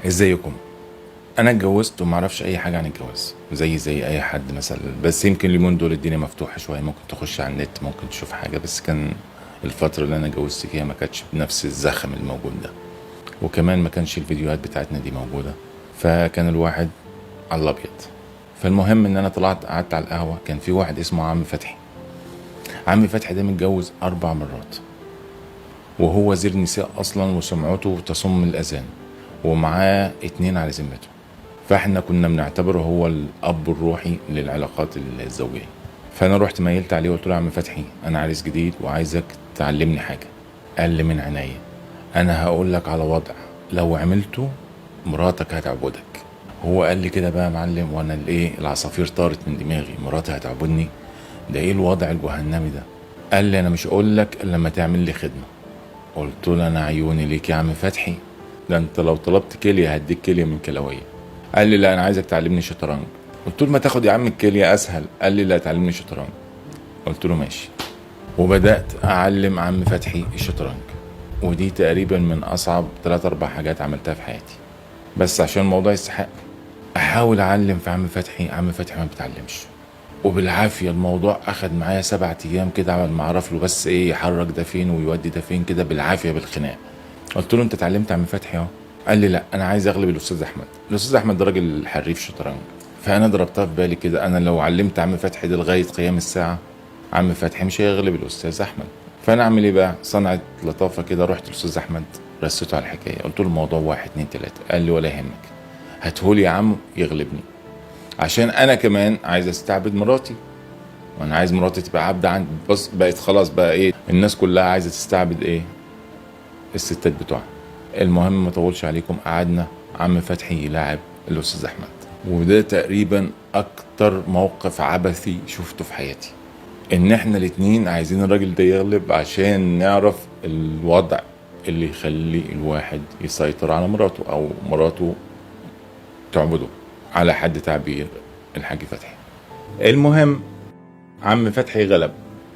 ازيكم؟ انا اتجوزت وما اعرفش اي حاجه عن الجواز، زي اي حد مثلا. بس يمكن اليومين دول الدنيا مفتوحه شويه، ممكن تخش على النت، ممكن تشوف حاجه. بس كان الفتره اللي انا اتجوزت فيها ما كانتش بنفس الزخم الموجود ده، وكمان ما كانش الفيديوهات بتاعتنا دي موجوده، فكان الواحد على الابيض. فالمهم ان انا طلعت قعدت على القهوه، كان في واحد اسمه عم فتحي. عم فتحي ده متجوز 4 مرات، وهو وزير نساء اصلا، وسمعته تصم الاذان، ومعاه 2 على ذمته. فاحنا كنا بنعتبره هو الاب الروحي للعلاقات الزوجيه. فانا رحت ميلت عليه وقلت له يا عم فتحي، انا عريس جديد وعايزك تعلمني حاجه. قال لي من عينيا، انا هقول لك على وضع لو عملته مراتك هتعبدك. هو قال لي كده بقى يا معلم، وانا الايه العصافير طارت من دماغي، مراتي هتعبدني؟ ده ايه الوضع الجهنمي ده؟ قال لي انا مش اقول لك الا لما تعمل لي خدمه. قلت له انا عيوني ليك يا عم فتحي، ده انت لو طلبت كليه هديك كليه من كلاويه. قال لي لا انا عايزك تعلمني شطرنج. قلت له ما تاخد يا عم الكليه اسهل. قال لي لا تعلمني شطرنج. قلت له ماشي. وبدات اعلم عم فتحي الشطرنج، ودي تقريبا من اصعب 3 4 حاجات عملتها في حياتي، بس عشان الموضوع يستحق. احاول اعلم في عم فتحي، عم فتحي ما بيتعلمش، وبالعافيه. الموضوع اخد معايا 7 ايام كده على ما اعرف له بس ايه يحرك ده فين ويودي ده فين كده، بالعافيه بالخناق. قلت له انت اتعلمت عم فتحي اهو. قال لي لا انا عايز اغلب الاستاذ احمد. الاستاذ احمد ده راجل حريف شطرنج. فانا ضربتها في بالي كده، انا لو علمت عم فتحي ده لغايه قيام الساعه، عم فتحي مش هيغلب الاستاذ احمد. فانا اعمل ايه بقى؟ صنعت لطافه كده، رحت الاستاذ احمد رسيته على الحكايه، قلت له الموضوع 1 2 3. قال لي ولا يهمك، هاتهولي يا عم يغلبني، عشان انا كمان عايز استعبد مراتي، وانا عايز مراتي تبقى عبد عندي. بص بقت خلاص بقى ايه، الناس كلها عايزه تستعبد ايه؟ الستات بتوعها. المهم ما طولش عليكم، قعدنا عم فتحي يلاعب الاستاذ احمد، وده تقريبا اكتر موقف عبثي شفته في حياتي. ان احنا الاتنين عايزين الراجل ده يغلب عشان نعرف الوضع اللي يخلي الواحد يسيطر على مراته او مراته تعبده، على حد تعبير الحاج فتحي. المهم عم فتحي غلب.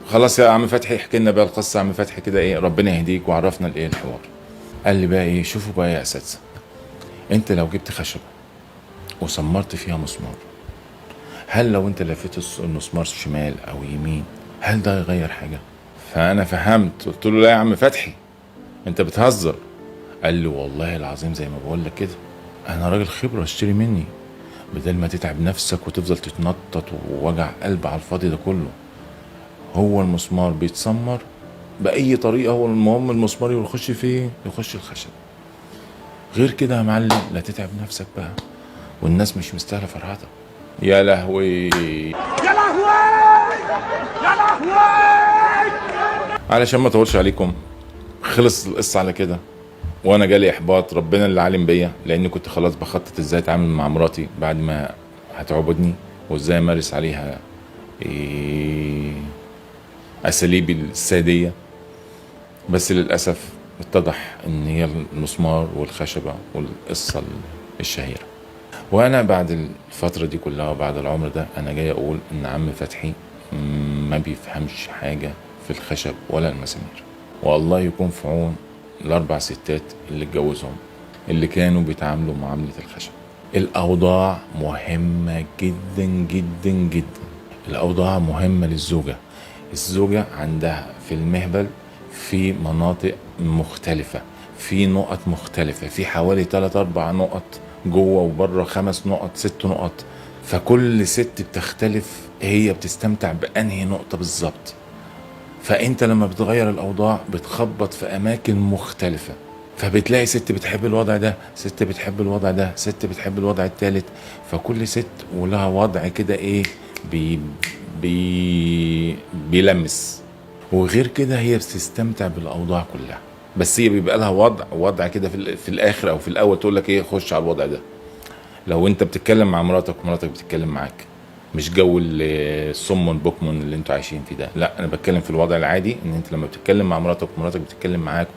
خلاص يا عم فتحي احكي لنا بقى القصه. عم فتحي كده ايه، ربنا يهديك، وعرفنا الايه الحوار. قال لي بقى ايه، شوفوا بقى يا اساتذه، انت لو جبت خشبه وسمرت فيها مسمار، هل لو انت لفيت المسمار شمال او يمين هل ده يغير حاجه؟ فانا فهمت، قلت له لا يا عم فتحي انت بتهزر. قال لي والله العظيم زي ما بقول لك كده، انا راجل خبره، اشتري مني بدل ما تتعب نفسك وتفضل تتنطط ووجع قلب على الفاضي ده كله. هو المسمار بيتسمر باي طريقه، هو المهم المسمار يخش فين؟ يخش الخشب. غير كده يا معلم لا تتعب نفسك بقى، والناس مش مستاهله فرحتك. يا لهوي يا لهوي يا لهوي. علشان ما اطولش عليكم، خلص القصه على كده، وانا جالي احباط ربنا اللي عالم بيا، لاني كنت خلاص بخطط ازاي اتعامل مع مراتي بعد ما هتعبدني، وازاي امارس عليها اساليبي الساديه. بس للاسف اتضح ان هي المسمار والخشبه والقصه الشهيره. وانا بعد الفتره دي كلها وبعد العمر ده، انا جاي اقول ان عم فتحي ما بيفهمش حاجه في الخشب ولا المسامير. والله يكون في عون ال4 ستات اللي اتجوزهم، اللي كانوا بيتعاملوا معامله الخشب. الاوضاع مهمه جدا جدا جدا. الاوضاع مهمه للزوجه. الزوجه عندها في المهبل في مناطق مختلفه، في نقط مختلفه، في حوالي 3 4 نقط جوه وبره، 5 نقط 6 نقط. فكل ست بتختلف هي بتستمتع بأنهي نقطة بالظبط. فانت لما بتغير الاوضاع بتخبط في اماكن مختلفة، فبتلاقي ست بتحب الوضع ده، ست بتحب الوضع ده، ست بتحب الوضع التالت. فكل ست ولها وضع كده ايه، بي بيلمس. وغير كده هي بتستمتع بالاوضاع كلها، بس هي بيبقى لها وضع كده في الاخر او في الاول تقول لك ايه، خش على الوضع ده. لو انت بتتكلم مع مراتك ومراتك بتتكلم معاك، مش جو الصم بوكمون اللي انتوا عايشين فيه ده. لا انا بتكلم في الوضع العادي، ان انت لما بتتكلم مع مراتك ومراتك بتتكلم معاك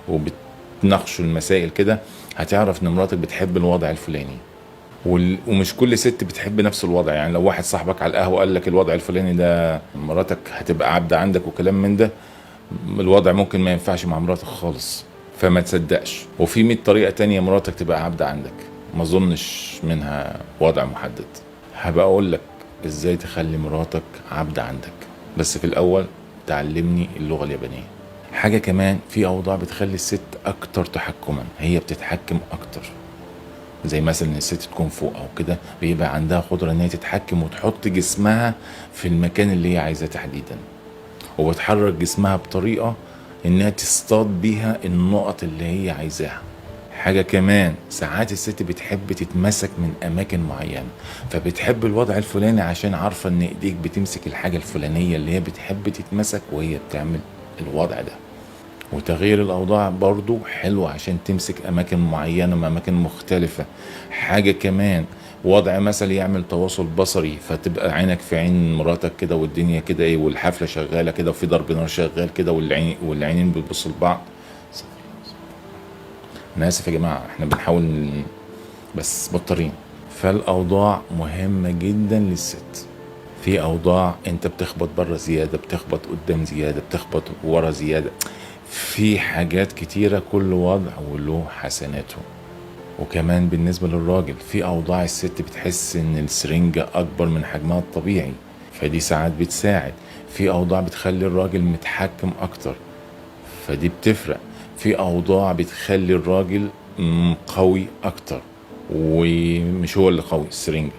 وبتناقشوا المسائل كده، هتعرف ان مراتك بتحب الوضع الفلاني. ومش كل ست بتحب نفس الوضع. يعني لو واحد صاحبك على القهوه قال لك الوضع الفلاني ده مراتك هتبقى عبده عندك وكلام من ده، الوضع ممكن ما ينفعش مع مراتك خالص. فما تصدقش. وفي 100 طريقة تانية مراتك تبقى عبدة عندك، ما اظنش منها وضع محدد. هبقى اقول لك ازاي تخلي مراتك عبدة عندك، بس في الاول تعلمني اللغة اليابانية. حاجة كمان، في اوضاع بتخلي الست اكتر تحكما، هي بتتحكم اكتر، زي مثلا ان الست تكون فوق او كده، بيبقى عندها قدرة ان هي تتحكم وتحط جسمها في المكان اللي هي عايزاه تحديدا، وبتحرك جسمها بطريقة انها تصطاد بيها النقط اللي هي عايزاها. حاجة كمان، ساعات الست بتحب تتمسك من اماكن معينة، فبتحب الوضع الفلاني عشان عارفة ان ايديك بتمسك الحاجة الفلانية اللي هي بتحب تتمسك وهي بتعمل الوضع ده. وتغيير الأوضاع برضو حلو عشان تمسك أماكن معينة من أماكن مختلفة. حاجة كمان، وضع مثل يعمل تواصل بصري، فتبقى عينك في عين مراتك كده، والدنيا كده ايه، والحفلة شغالة كده، وفي ضرب نار شغال كده، والعينين بتبصوا لبعض. أنا آسف يا جماعة، احنا بنحاول بس مضطرين. فالأوضاع مهمة جدا للست. في أوضاع أنت بتخبط بره زيادة، بتخبط قدام زيادة، بتخبط ورا زيادة، في حاجات كتيرة، كل وضع وله حسناته. وكمان بالنسبة للراجل، في أوضاع الست بتحس إن السرنجة أكبر من حجمها الطبيعي، فدي ساعات بتساعد. في أوضاع بتخلي الراجل متحكم أكتر، فدي بتفرق. في أوضاع بتخلي الراجل قوي أكتر، ومش هو اللي قوي، السرنجة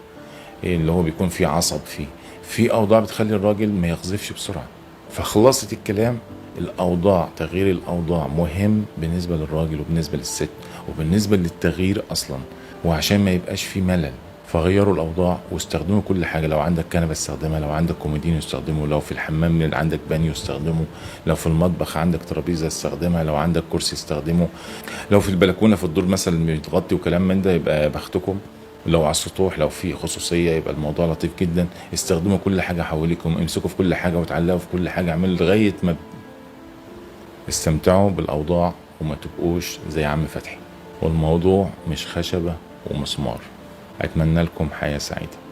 اللي هو بيكون فيه عصب فيه. في أوضاع بتخلي الراجل ما يقذفش بسرعة. فخلاصة الكلام، الأوضاع، تغيير الأوضاع مهم بالنسبة للراجل وبالنسبة للست وبالنسبة للتغيير أصلا، وعشان ما يبقاش في ملل. فغيروا الأوضاع واستخدموا كل حاجة. لو عندك كنبة استخدمها، لو عندك كومودين استخدمه، لو في الحمام عندك بانيو استخدمه، لو في المطبخ عندك ترابيزة استخدمها، لو عندك كرسي استخدمه، لو في البلكونة في الدور مثلا متغطي وكلام من ده يبقى بختكم، لو على السطوح لو في خصوصية يبقى الموضوع لطيف جدا. استخدموا كل حاجة حواليكم، امسكوا في كل حاجة وتعلقوا في كل حاجة، اعملوا لغاية ما استمتعوا بالأوضاع وما تبقوش زي عم فتحي. والموضوع مش خشبة ومسمار. أتمنى لكم حياة سعيدة.